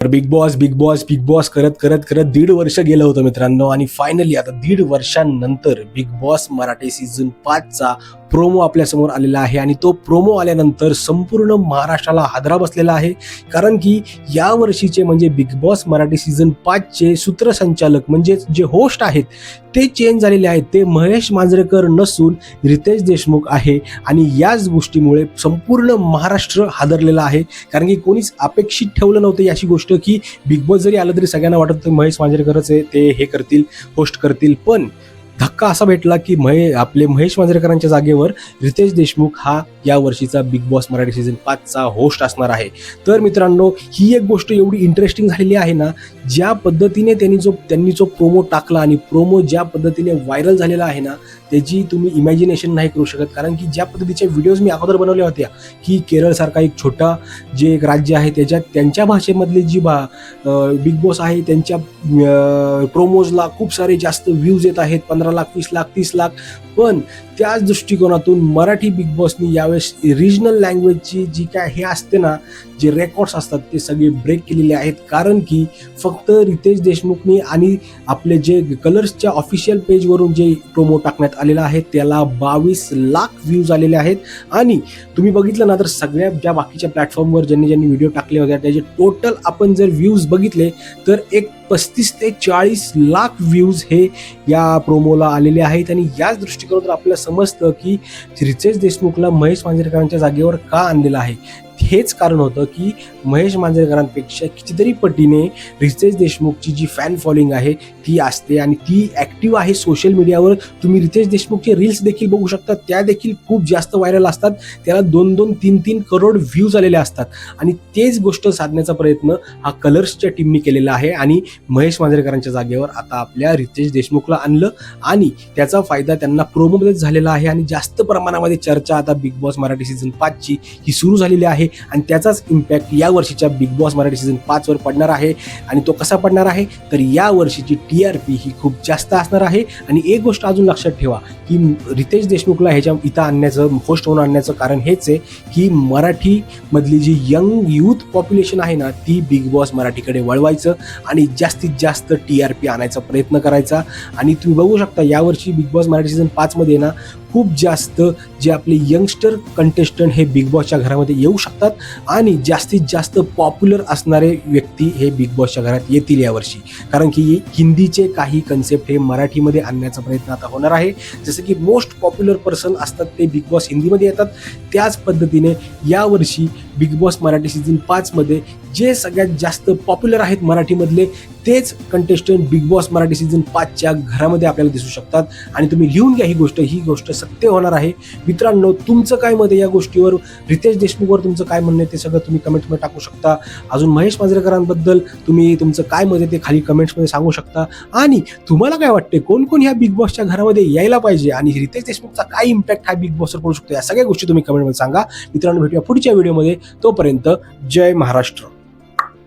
तर big boss big boss big boss करत करत करत 1.5 वर्ष गेलं होतं मित्रांनो. आणि फायनली आता 1.5 वर्षांनंतर बिग बॉस मराठी सीझन 5चा प्रोमो आपल्यासमोर आलेला आहे. आणि तो प्रोमो आल्यानंतर संपूर्ण महाराष्ट्राला हादरा बसलेला आहे. कारण की या वर्षीचे म्हणजे बिग बॉस मराठी सीझन 5चे सूत्रसंचालक म्हणजे जे होस्ट आहेत ते चेंज झालेले आहेत. ते महेश मांजरेकर नसून रितेश देशमुख आहे. आणि याच गोष्टीमुळे संपूर्ण महाराष्ट्र हादरलेला आहे. कारण की कोणीच अपेक्षित ठेवलं नव्हतं अशी गोष्ट की बिग बॉस जरी आलं तरी सगळ्यांना वाटत होतं महेश मांजरेकरच ते हे करतील, होस्ट करतील. पण धक्का असा भेटला की आपले महेश मांजरेकरांच्या जागेवर रितेश देशमुख हा या वर्षीचा बिग बॉस मराठी सीझन 5चा होस्ट असणार आहे. तर मित्रांनो, ही एक गोष्ट एवढी इंटरेस्टिंग झालेली आहे ना, ज्या पद्धतीने त्यांनी जो प्रोमो टाकला आणि प्रोमो ज्या पद्धतीने व्हायरल झालेला आहे ना, त्याची तुम्ही इमॅजिनेशन नाही करू शकत. कारण की ज्या पद्धतीचे व्हिडिओज मी अगोदर बनवल्या होत्या की केरळसारखा एक छोटा जे एक राज्य आहे त्याच्यात त्यांच्या भाषेमधली जी बिग बॉस आहे त्यांच्या प्रोमोजला खूप सारे जास्त व्ह्यूज येत आहेत, 15 लाख, 20 लाख, 30 लाख. पण त्याच दृष्टिकोनातून मराठी बिग बॉसनी यावेळेस रिजनल लँग्वेजची जी काय हे असते ना, जे रेकॉर्ड्स असतात ते सगळे ब्रेक केलेले आहेत. कारण की फक्त रितेश देशमुखनी आणि आपले जे कलर्सच्या ऑफिशियल पेजवरून जे प्रोमो टाकण्यात आलेला आहे त्याला 22 लाख व्ह्यूज आलेले आहेत. आणि तुम्ही बघितलं ना तर सगळ्या ज्या बाकीच्या प्लॅटफॉर्मवर ज्यांनी व्हिडिओ टाकले होते त्याचे टोटल आपण जर व्ह्यूज बघितले तर एक 35 ते 40 लाख व्ह्यूज हे या प्रोमोला आलेले आहेत. आणि याच दृष्टिकोनातून आपल्याला समजतं की रितेश देशमुखला महेश मांजरेकरांच्या जागेवर का आणलेलं आहे. हेच कारण होतं की महेश मांजरेकरांपेक्षा कितीतरी पटीने रितेश देशमुखची जी फॅन फॉलोइंग आहे ती असते आणि ती ॲक्टिव्ह आहे सोशल मीडियावर. तुम्ही रितेश देशमुखचे रील्स देखील बघू शकता, त्या देखील खूप जास्त व्हायरल असतात. त्याला 2-2, 3-3 करोड व्ह्यूज आलेले असतात. आणि तेच गोष्ट साधण्याचा प्रयत्न हा कलर्सच्या टीमने केलेला आहे. आणि महेश मांजरेकरांच्या जागेवर आता आपल्या रितेश देशमुखला आणलं आणि त्याचा फायदा त्यांना प्रोमोमध्येच झालेला आहे. आणि जास्त प्रमाणामध्ये चर्चा आता बिग बॉस मराठी सीझन 5ची ही सुरू झालेली आहे. आणि त्याचाच इम्पॅक्ट या वर्षीच्या बिग बॉस मराठी सीझन 5वर पडणार आहे. आणि तो कसा पडणार आहे तर या वर्षीची TRP ही खूप जास्त असणार आहे. आणि एक गोष्ट अजून लक्षात ठेवा की रितेश देशमुखला इथं आणण्याचं, होस्ट म्हणून आणण्याचं कारण हेच आहे की मराठीमधली जी यूथ पॉप्युलेशन आहे ना ती बिग बॉस मराठीकडे वळवायचं आणि जास्तीत जास्त TRP आणायचा प्रयत्न करायचा. आणि तुम्ही बघू शकता यावर्षी बिग बॉस मराठी सीझन 5मध्ये ना खूप जास्त जे आपले यंगस्टर कंटेस्टंट हे बिग बॉसच्या घरामध्ये येऊ शकतात आणि जास्तीत जास्त पॉप्युलर असणारे व्यक्ती हे बिग बॉसच्या घरात येतील यावर्षी. कारण की हिंदीचे काही कन्सेप्ट हे मराठीमध्ये आणण्याचा प्रयत्न आता होणार आहे. जसं की मोस्ट पॉप्युलर पर्सन असतात ते बिग बॉस हिंदीमध्ये येतात, त्याच पद्धतीने यावर्षी बिग बॉस मराठी सीझन 5मध्ये जे सगळ्यात जास्त पॉप्युलर आहेत मराठीमधले तेच कंटेस्टंट बिग बॉस मराठी सीझन 5च्या घरामध्ये आपल्याला दिसू शकतात. आणि तुम्ही लिहून घ्या ही गोष्ट सत्य होणार आहे. मित्रांनो, तुमचं काय मत आहे या गोष्टीवर, रितेश देशमुखवर तुमचं काय म्हणणं आहे ते सगळं तुम्ही कमेंट्समध्ये टाकू शकता. अजून महेश मांजरेकरांबद्दल तुम्ही तुमचं काय मत आहे ते खाली कमेंट्समध्ये सांगू शकता. आणि तुम्हाला काय वाटते कोण कोण ह्या बिग बॉसच्या घरामध्ये यायला पाहिजे आणि रितेश देशमुखचा काय इम्पॅक्ट हा बिग बॉसवर पडू शकतो या सगळ्या गोष्टी तुम्ही कमेंटमध्ये सांगा. मित्रांनो, भेटूया पुढच्या व्हिडिओमध्ये. तोपर्यंत जय महाराष्ट्र.